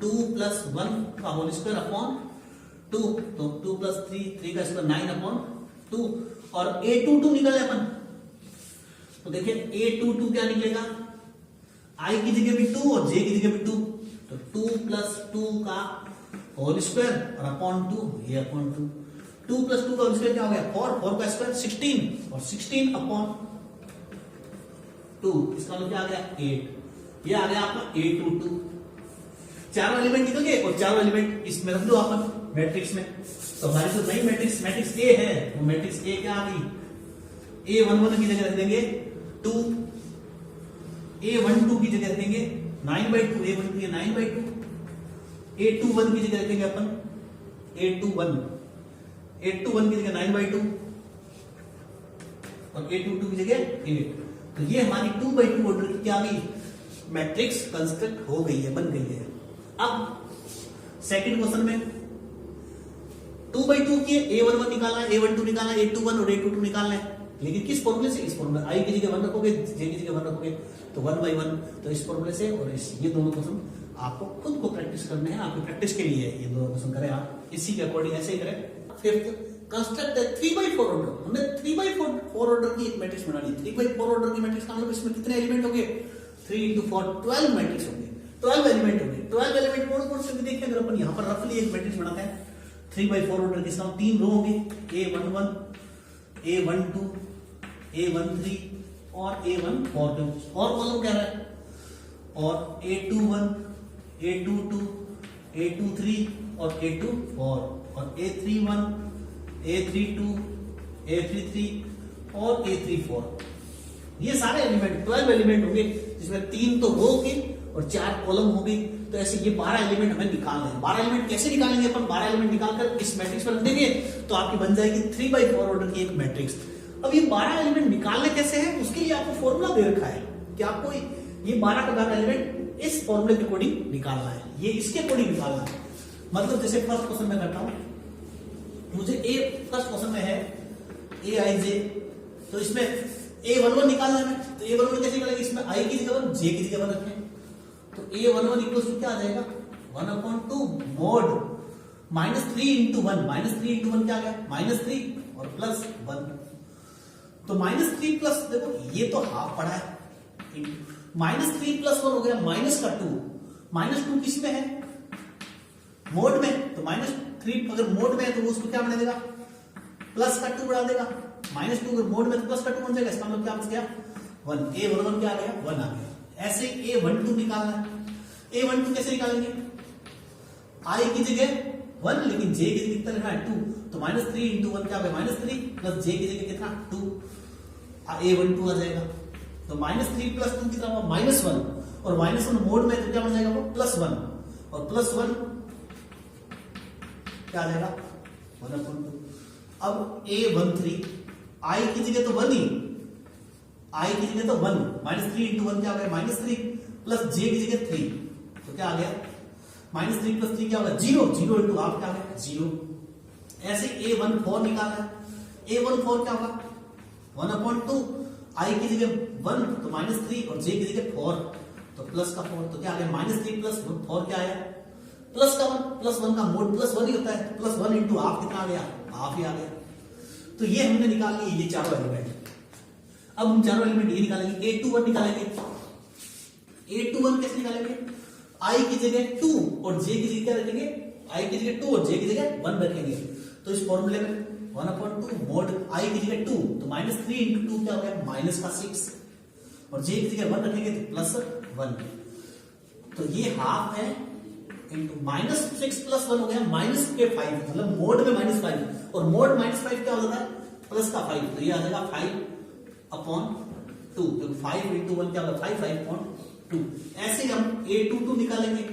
2 + 1 का होल स्क्वायर अपॉन 2, तो 2 + 3 का स्क्वायर 9/2। और A22 निकाले अपन, तो देखिए A22 क्या निकलेगा I की जगह भी 2 और J की जगह भी 2, तो 2 + 2 का होल स्क्वायर और अपॉन 2, ये अपॉन 2। 2 प्लस 2 का स्क्वायर क्या हो गया 4, 4 का स्क्वायर 16 और 16 अपॉन 2, इसका मतलब क्या आ गया 8। ये आ गया आपका 8 2 2। चारों एलिमेंट निकल गए और चारों एलिमेंट इसमें रख दो अपन मैट्रिक्स में। तो हमारी जो नई मैट्रिक्स ए है वो मैट्रिक्स ए क्या आ गई, A11 की जगह रख देंगे 2, A12 की जगह रख देंगे 9/2, A12 ये 9/2, A21 की जगह रख देंगे अपन A21 की जगह 9/2 और A22 की जगह 8। तो ये हमारी 2/2 ऑर्डर की क्या आ गई मैट्रिक्स कंस्ट्रक्ट हो गई है, बन गई है। अब सेकंड क्वेश्चन में 2/2 की A11 निकालना है, A12 निकालना है, A21 और A22 निकालना है, लेकिन किस फॉर्मूले से, इस फॉर्मूले आई की जगह 1 रखोगे, जे की जगह 1 रखोगे तो 1/1, तो इस फॉर्मूले से। और ये दोनों क्वेश्चन आपको खुद को प्रैक्टिस करने हैं, आपकी प्रैक्टिस के लिए ये दोनों क्वेश्चन करें आप इसी के अकॉर्डिंग, ऐसे ही करें। फिफ्थ कंस्ट्रक्ट 3/4 ऑर्डर, हमने 3/4 ऑर्डर की एक मैट्रिक्स बना ली। 3/4 ऑर्डर की मैट्रिक्स का मतलब इसमें कितने एलिमेंट होंगे, 3 × 4 12 मैट्रिक्स होंगे, 12 एलिमेंट होंगे। 12 एलिमेंट कौन से देखिए, अगर अपन यहां पर रफली एक मैट्रिक्स बनाते हैं 3/4 ऑर्डर की, इसका 3 रो होंगे, A11 A12 A13 और A14, और कॉलम क्या है, और A21 A22 A23 और A24 और A31 A32 A33 और A34। ये सारे एलिमेंट 12 एलिमेंट होंगे, जिसमें 3 तो रो के और 4 कॉलम होंगे। तो ऐसे ये 12 एलिमेंट हमें निकालना है। 12 एलिमेंट कैसे निकालेंगे अपन, 12 एलिमेंट निकालकर इस मैट्रिक्स पर रख देंगे तो आपकी बन जाएगी 3/4 ऑर्डर की एक मैट्रिक्स। अब ये 12 एलिमेंट निकालने कैसे हैं, उसके लिए आपको फॉर्मूला दे रखा है कि आपको ये 12 का 12 एलिमेंट इस फॉर्मूले के अकॉर्डिंग निकालना है, ये इसके अकॉर्डिंग निकालना है। मतलब जैसे फर्स्ट क्वेश्चन में करता हूं, मुझे फर्स्ट क्वेश्चन में है Aij, तो इसमें A11 निकालना है, तो A11 कैसे निकालेंगे, इसमें I की जगह 1 J की जगह 1 रखें, तो A11 इक्वल्स टू क्या आ जाएगा 1/2 mod -3 × 1, -3 × 1 क्या आ गया -3 और +1। तो -3 प्लस, देखो ये तो हाफ पड़ा है, -3 + 1 हो गया -2, -2 किस में है, मोड में, तो -3 अगर मोड में है तो वो उसको क्या बना देगा +2 बढ़ा देगा, -2 अगर मोड में तो +2 बन जाएगा, इसका मतलब क्या बच गया 1, A11 क्या आ गया 1 आ गया। ऐसे A12 निकालना है, A12 कैसे निकालेंगे, I की जगह 1 लेकिन J की जगह कितना लिखना है 2, तो -3 × 1 क्या होगा -3 प्लस J की जगह कितना 2, A12 आ जाएगा। तो -3 + 2 कितना हुआ -1, और -1 मोड में तो क्या बन जाएगा वो +1, और +1 क्या आ जाएगा 1/2। अब A13 I की जगह तो 1 ही, I की जगह तो 1, -3 × 1 क्या हो गया -3 प्लस J की जगह 3, तो क्या आ गया -3 + 3 क्या होगा 0, 0 × हाफ क्या आ गया 0। ऐसे A14 निकालना है, A14 क्या होगा 1/2, I की जगह 1 तो -3 और J की जगह 4, तो प्लस का 4, तो क्या आ गया -3 + 4 क्या आया प्लस का 1, +1 का मोड +1 ही होता है, तो +1 × हाफ कितना आ गया हाफ ही आ गया। तो ये हमने निकाल लिए ये चारों एलिमेंट। अब हम चारों एलिमेंट ये निकालेंगे, A21 निकालेंगे। A21 कैसे निकालेंगे, I की जगह 2 और J की जगह क्या रखेंगे, I की जगह 2 और J की जगह 1 रखेंगे। तो इस फॉर्मूले में 1/2 मोड I की जगह 2, तो -3 × 2 क्या हो गया -6, और J की जगह 1 रखेंगे तो +1। तो ये हाफ है इंटू -6 + 1 हो गया -5, मतलब मोड में -5, और मोड -5 क्या हो जाता है प्लस का 5, तो ये आ जाएगा 5/2, क्योंकि 5 × 1 क्या होगा 5/2। ऐसे हम A22 निकालेंगे,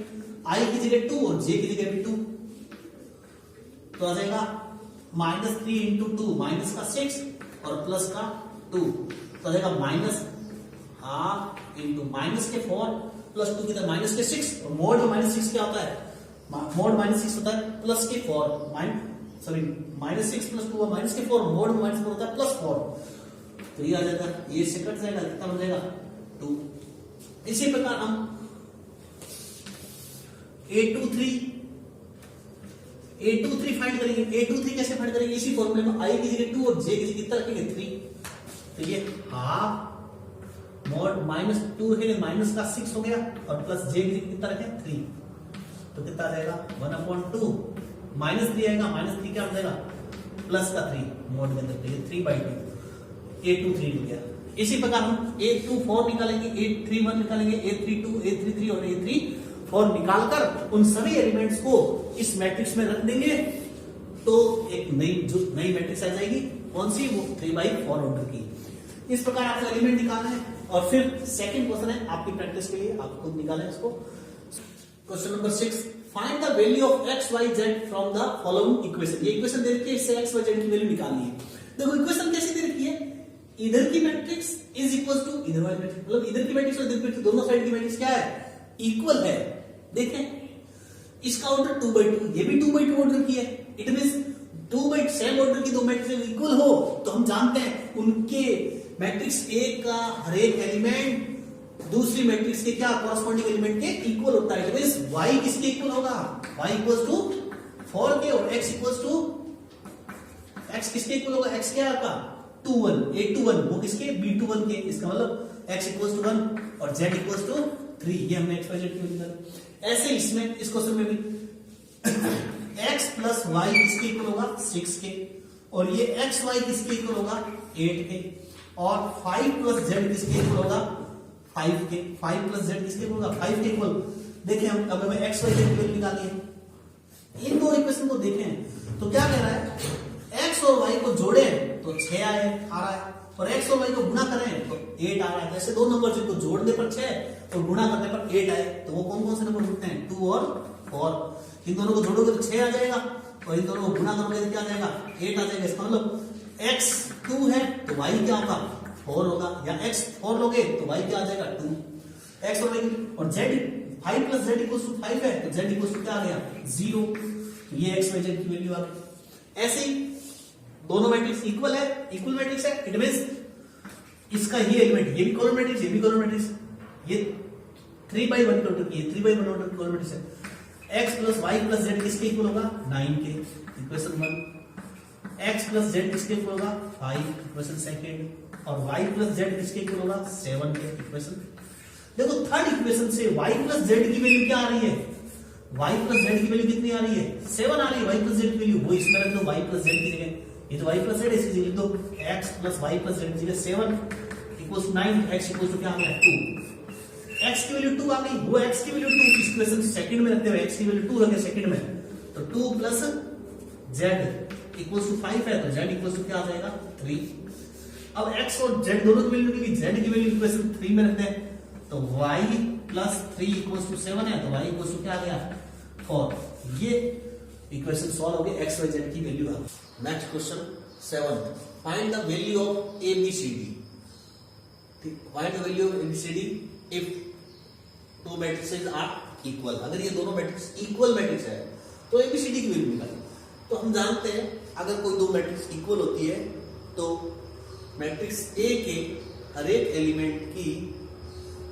I की जगह 2 और J की जगह भी 2, तो आ जाएगा -3 × 2 -6 और प्लस का 2, तो आ जाएगा -1/2 × -4 प्लस 2 कितना -6, और मोड में -6 क्या होता है, मोड -6 होता है +4, सॉरी -6 + 2 -4, मोड में -4 होता है +4, तो ये आ जाएगा, ये से कट जाएगा, कितना बन जाएगा 2। इसी प्रकार हम A23 फाइंड करेंगे। A23 कैसे फाइंड करेंगे, इसी फॉर्मूले में I की जगह 2 और J की जगह कितना रखेंगे 3, तो ये हाफ मोड -2 रखेंगे, -6 हो गया, और प्लस J की जगह कितना रखें 3, तो कितना आ जाएगा 1/2 -3 आएगा, -3 क्या हो जाएगा प्लस का 3 मोड के अंदर 3/2 A2 3 हो गया। इसी प्रकार हम A2 4 निकालेंगे, A3 1 निकालेंगे, A3 2, A3 3 और A3 4 निकालकर उन सभी एलिमेंट्स को इस मैट्रिक्स में रख देंगे तो एक नई मैट्रिक्स आ जाएगी। कौन सी? वो 3/4 ऑर्डर की। इस प्रकार आपको एलिमेंट निकालना है और फिर सेकंड क्वेश्चन है आपकी प्रैक्टिस के लिए, आप खुद निकालें इसको। Question number 6, find the value of x y z from the following equation. ये इक्वेशन दे रखी है, इससे x y z की वैल्यू निकालनी है। देखो इक्वेशन कैसी दे रखी है, इधर की मैट्रिक्स इज इक्वल टू इधर वाली मैट्रिक्स, मतलब इधर की मैट्रिक्स और इधर की मैट्रिक्स दोनों साइड की मैट्रिक्स क्या है? इक्वल है। देखें इसका ऑर्डर 2/2, ये भी 2/2 ऑर्डर की है। इट मींस 2/2 सेम ऑर्डर की दो मैट्रिक्स इक्वल हो तो हम जानते हैं उनके मैट्रिक्स A का हर एक एलिमेंट दूसरी मैट्रिक्स के क्या कॉरस्पॉन्डिंग एलिमेंट के इक्वल होता है। मींस y किसके इक्वल होगा? y इक्वल्स टू 4 के और x इक्वल्स टू x किसके इक्वल होगा? x क्या है आपका? 2 1 A2 1 वो किसके? B2 1 के। इसका मतलब x इक्वल्स टू 1 और z इक्वल्स टू 3। ये हमने x y z की वैल्यू निकाली। ऐसे इसमें इस क्वेश्चन में भी x प्लस y किसके इक्वल होगा? 6 के, और ये x y किसके इक्वल होगा? 8 के, और 5 प्लस z किसके इक्वल होगा? 5 के। 5 प्लस z किसके इक्वल होगा? 5 के इक्वल। देखें हम अब हमें x y z की वैल्यू निकालनी है। इन दो इक्वेशन को देखें तो क्या कह रहा है, x और y को जोड़े तो 6 आ रहा है और x और y को गुणा करें तो 8 आ रहा है। ऐसे दो नंबर जिनको जोड़ने पर 6 और गुणा करने पर 8 आए तो वो कौन कौन से नंबर होते हैं? 2 और 4। इन दोनों को जोड़ोगे तो 6 आ जाएगा और इन दोनों को गुणा करोगे तो क्या आ जाएगा? 8 आ जाएगा। इसका मतलब x 2 है तो y क्या होगा? 4 होगा, या x 4 लोगे तो y क्या आ जाएगा? 2। x और y और z 5 plus z equals to 5 है तो z इक्वल्स टू क्या आ गया? 0। तो ये x y z की वैल्यू आ गई। ऐसे ही दोनों मैट्रिक्स इक्वल है, इक्वल मैट्रिक्स है। इट मींस इसका ये एलिमेंट ये भी कॉलम मैट्रिक्स, ये भी कॉलम मैट्रिक्स, ये 3/1 ऑर्डर की है, 3/1 ऑर्डर की कॉलम मैट्रिक्स है। x plus y plus z किसके इक्वल होगा? 9 के, इक्वेशन 1। x प्लस z किसके इक्वल होगा? 5, इक्वेशन सेकंड। और y प्लस z किसके इक्वल होगा? 7 के, इक्वेशन। देखो थर्ड इक्वेशन से y प्लस z की वैल्यू क्या आ रही है? y प्लस z की वैल्यू कितनी आ रही है? 7 आ रही है। y प्लस z की वैल्यू वो इसमें रख दो, y प्लस z की जगह ये तो y प्लस z इसकी जगह लिख दो, x plus y plus z की जगह 7 इक्वल्स 9, x इक्वल्स टू क्या आ गया? 2। x की वैल्यू 2 आ गई, वो x की वैल्यू 2 इस इक्वेशन सेकंड में रखते हुए x की वैल्यू 2 रखे सेकंड में, तो 2 प्लस z इक्वल्स टू 5 है तो z इक्वल्स टू क्या आ जाएगा? 3। अब x और z दोनों की वैल्यू की z की वैल्यू इक्वेशन 3 में रखते हैं तो y प्लस 3 इक्वल्स टू 7 है तो y इक्वल्स टू क्या आ गया? 4। ये इक्वेशन सॉल्व हो गए, x y z की वैल्यू आ गई। Next question 7, find the value of ABCD। Find the value of ABCD if two matrices are equal. अगर ये दोनों मैट्रिक्स इक्वल मैट्रिक्स है तो ABCD की वैल्यू निकालें। तो हम जानते हैं अगर कोई दो मैट्रिक्स इक्वल होती है तो मैट्रिक्स A के हर एक एलिमेंट की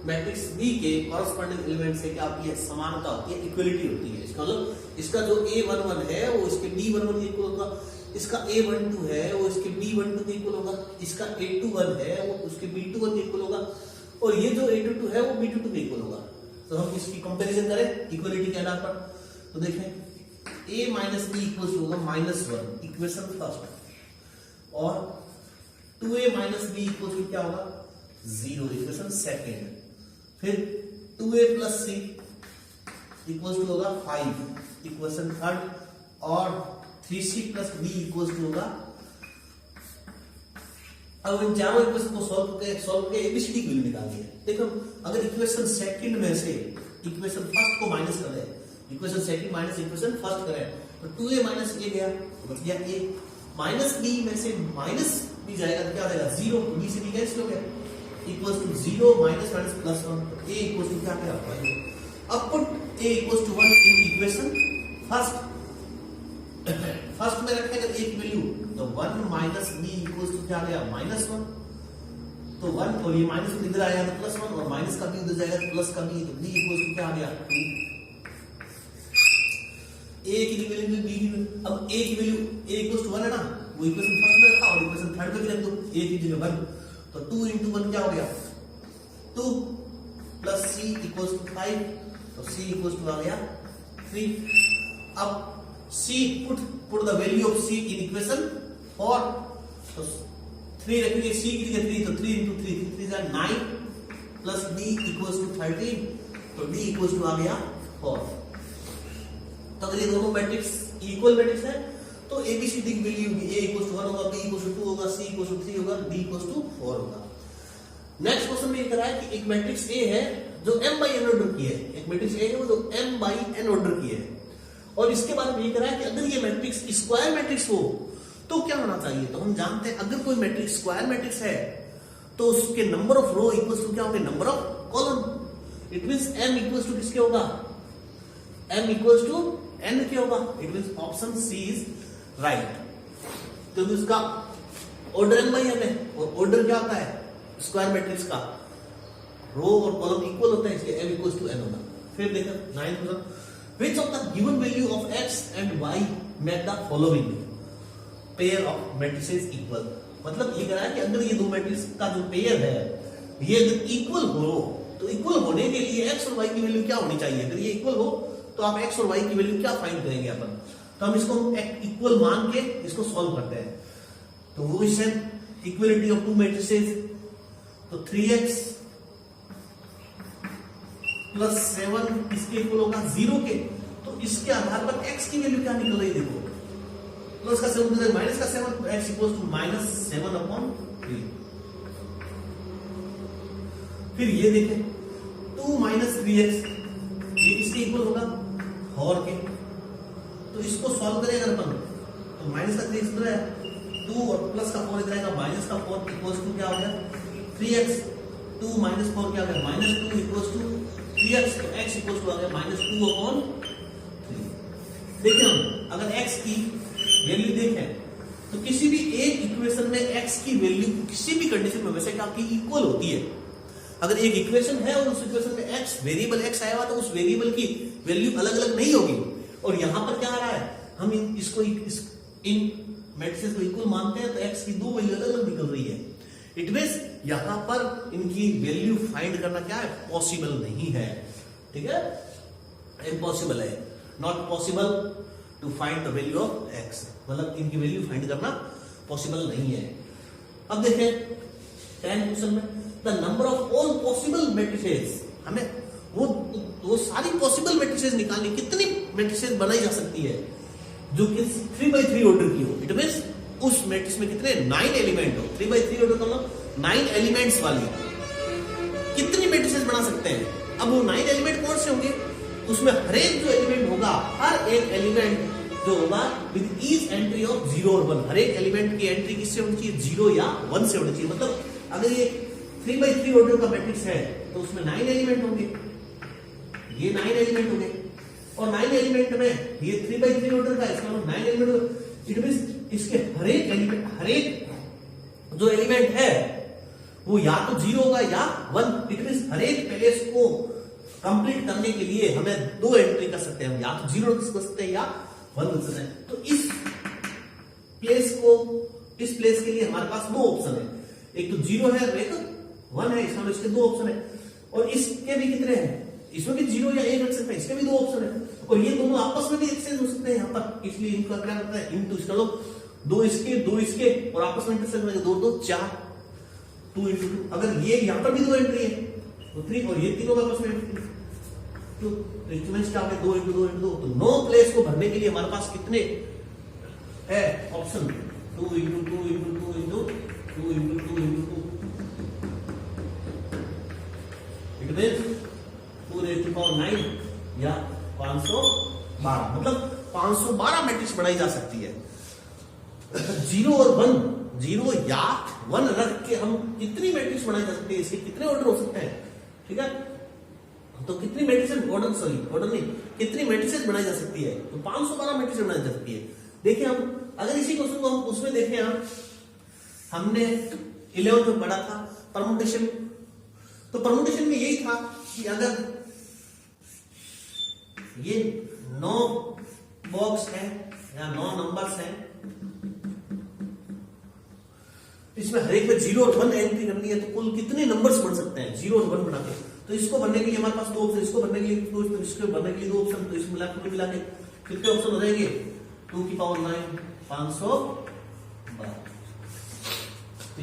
मैट्रिक्स B के कॉरस्पॉन्डिंग एलिमेंट से क्या होती है? समानता होती है, इक्वलिटी होती है। इसका मतलब इसका जो A11 है वो इसके B11 के इक्वल होगा, इसका A12 है वो इसके B12 के इक्वल होगा, इसका A21 है वो उसके B21 के इक्वल होगा, और ये जो A22 है वो B22 के इक्वल होगा। तो हम इसकी कंपैरिजन करें इक्वलिटी के आधार पर तो देखें A माइनस B इक्वल होगा -1, इक्वेशन फर्स्ट, और 2A माइनस B इक्वल क्या होगा? 0, इक्वेशन सेकेंड। फिर 2A plus C equal to होगा 5, इक्वेशन थर्ड, और 3C plus B equal to होगा। अब इन चारों इक्वेशन को सॉल्व करके ABCD की वैल्यू निकालनी है। देखो अगर इक्वेशन सेकंड में से इक्वेशन फर्स्ट को माइनस कर दें, equation second minus equation first करें तो 2A माइनस A गया बच गया A, माइनस B में से माइनस B जाएगा तो क्या आ जाएगा? 0, B से B कैंसिल हो गया, equals to 0 minus minus plus 1, A equals to क्या आ गया? 5। अब put A equals to 1 in equation first. First में रखने का एक वैल्यू तो 1 माइनस B इक्वल्स टू क्या आ गया? -1। तो 1 और ये माइनस इधर आएगा तो +1 और माइनस का भी उधर जाएगा तो प्लस का भी, तो B इक्वल्स टू क्या आ गया? 2। A की वैल्यू B की वैल्यू, अब A की वैल्यू A इक्वल्स टू 1 है ना, वो इक्वेशन फर्स्ट में रखा और इक्वेशन थर्ड में भी रख दो, A की जगह 1 तो 2 into 1 क्या हो गया? 2 प्लस C इक्वल्स टू 5 तो C इक्वल्स टू आ गया 3। अब C put the value of C in equation 4, तो 3 रखेंगे, सी की जगह 3, तो 3 into 3, 3 is 9 plus b equals to 13, तो d equals to आ गया 4। तो अगर ये दोनों मैट्रिक्स इक्वल मैट्रिक्स है तो एबीसीडी की वैल्यू a equals to 1 होगा, b equals to 2 होगा, c equals to 3 होगा, d equals to 4 होगा। नेक्स्ट क्वेश्चन में ये करा है कि एक मैट्रिक्स A है जो m by n ऑर्डर की है, एक मैट्रिक्स A है वो जो m by n ऑर्डर की है, और इसके बारे में ये करा है कि अगर ये मैट्रिक्स स्क्वायर मैट्रिक्स हो तो क्या होना चाहिए। तो हम जानते हैं अगर कोई मैट्रिक्स स्क्वायर मैट्रिक्स है तो उसके number of row equals to क्या होगा, number of column. It means m equals to किसके होगा, m इक्वल्स टू n के होगा। It means option C is right. तो इसका ऑर्डर m by n है, और ऑर्डर क्या होता है स्क्वायर मैट्रिक्स का, रो और कॉलम इक्वल होता है, इसलिए m इक्वल्स टू n होगा। फिर देखो 9th question, which of the given value of x and y make the following pair of matrices equal. मतलब ये कह रहा है कि अगर ये दो मैट्रिक्स का जो पेयर है ये अगर इक्वल हो तो इक्वल होने के लिए x और y की वैल्यू क्या होनी चाहिए। अगर ये इक्वल हो तो आप x और y की वैल्यू क्या फाइंड करेंगे अपन, तो हम इसको इक्वल मान के इसको सॉल्व करते हैं। तो वो इससे इक्वलिटी ऑफ टू मैट्रिसेस, तो 3x प्लस 7 इसके इक्वल होगा 0 के, तो इसके आधार पर x की वैल्यू क्या निकल रही है देखो, प्लस का 7 माइनस का 7, तो x इक्वल्स टू -7/3। फिर ये देखें 2 माइनस 3x, ये किसके इक्वल होगा 4 के, तो इसको सॉल्व करें अगर अपन तो माइनस का 3 इधर है, 2 और प्लस का 4 इधर आएगा, माइनस का 4 इक्वल्स टू क्या हो गया 3x, 2 माइनस 4 क्या हो गया -2 इक्वल्स टू 3x, तो x इक्वल्स टू आ गया -2/3। देखिए हम अगर x की वैल्यू देखें तो किसी भी एक इक्वेशन में x की वैल्यू किसी भी कंडीशन में वैसे क्या की इक्वल होती है। अगर एक इक्वेशन है और उस इक्वेशन में x वेरिएबल x आया हुआ तो उस वेरिएबल की वैल्यू अलग अलग नहीं होगी, और यहां पर क्या आ रहा है हम इसको इन मैट्रिसेस को इक्वल मानते हैं तो x की दो वैल्यू अलग अलग निकल रही है। इट मींस यहां पर इनकी वैल्यू फाइंड करना क्या है पॉसिबल नहीं है, ठीक है, इम्पॉसिबल है, not possible to find the value of x, मतलब इनकी वैल्यू फाइंड करना पॉसिबल नहीं है। अब देखें 10 क्वेश्चन में the number of all possible matrices, हमें वो सारी पॉसिबल मैट्रिसेस निकालनी, कितनी मैट्रिसेस बनाई जा सकती है जो कि 3x3 ऑर्डर की हो। इट मींस उस मैट्रिक्स में कितने 9 एलिमेंट हो, 3x3 ऑर्डर का मतलब 9 एलिमेंट्स वाली कितनी मैट्रिसेस बना सकते हैं। अब वो 9 एलिमेंट कौन से होंगे, उसमें हर एक जो एलिमेंट होगा, हर एक एलिमेंट जो होगा विद ईच एंट्री ऑफ 0 और 1, हर एक एलिमेंट की एंट्री किससे होनी चाहिए 0 या 1 से होनी चाहिए। मतलब अगर ये 3x3 ऑर्डर का मैट्रिक्स है तो उसमें 9 एलिमेंट होंगे, ये 9 एलिमेंट होंगे, और 9 एलिमेंट में ये 3x3 ऑर्डर का, इसका मतलब 9 एलिमेंट होगा। इट मींस इसके हर एक एलिमेंट, हर एक जो एलिमेंट है वो या तो 0 होगा या 1। इट मींस हर एक प्लेस को कंप्लीट करने के लिए हमें 2 एंट्री कर सकते हैं, हम या तो 0 कर सकते हैं या 1 कर सकते हैं। तो इस प्लेस के लिए हमारे पास 2 ऑप्शन है, एक तो 0 है और एक 1 है, इसमें इसके 2 ऑप्शन है, और इसके भी कितने हैं, इसमें भी 0 या 1 रख सकते हैं, इसके भी 2 ऑप्शन है, और ये दोनों आपस में भी एक्सचेंज हो सकते हैं यहाँ पर, इसलिए इनका क्या करता है इनटू, इसका लोग 2 इसके और आपस में इंटरसेक्ट करेंगे, 2 2 4, 2 into 2। अगर ये यहाँ पर भी 2 एंट्री है तो 3, और ये तीनों आपस में तो इंस्ट्रूमेंट्स क्या होंगे 2 into 2 into 2, तो 9 प्लेस को भरने के लिए हमारे पास कितने है option 2 into 2 into 2 into 2 into 2 into 2, it means 2 raised to power 9 या 512, मतलब 512 मैट्रिक्स बनाई जा सकती है। 0 और 1, 0 या 1 रख के हम कितनी मैट्रिक्स बनाई जा सकती है, इसके कितने ऑर्डर हो सकते हैं, ठीक है। तो कितनी मैट्रिक्स ऑर्डर नहीं, कितनी मैट्रिक्स बनाई जा सकती है, तो 512 मैट्रिक्स बनाई जा सकती है। देखिए हम अगर इसी क्वेश्चन को हम उसमें देखें, हमने 11th में पढ़ा था परमुटेशन, तो परमुटेशन में यही था कि अगर ये 9 बॉक्स है या 9 नंबर्स हैं, इसमें हर एक में 0 और 1 एंट्री करनी है, तो कुल कितने नंबर्स बन सकते हैं 0 और 1 बना के। तो इसको भरने के लिए हमारे पास 2 ऑप्शन, इसको भरने के लिए 2 ऑप्शन, इसको भरने के लिए 2 ऑप्शन, तो इसमें मिला के कितने ऑप्शन हो जाएंगे 2 की पावर 9 512, बार।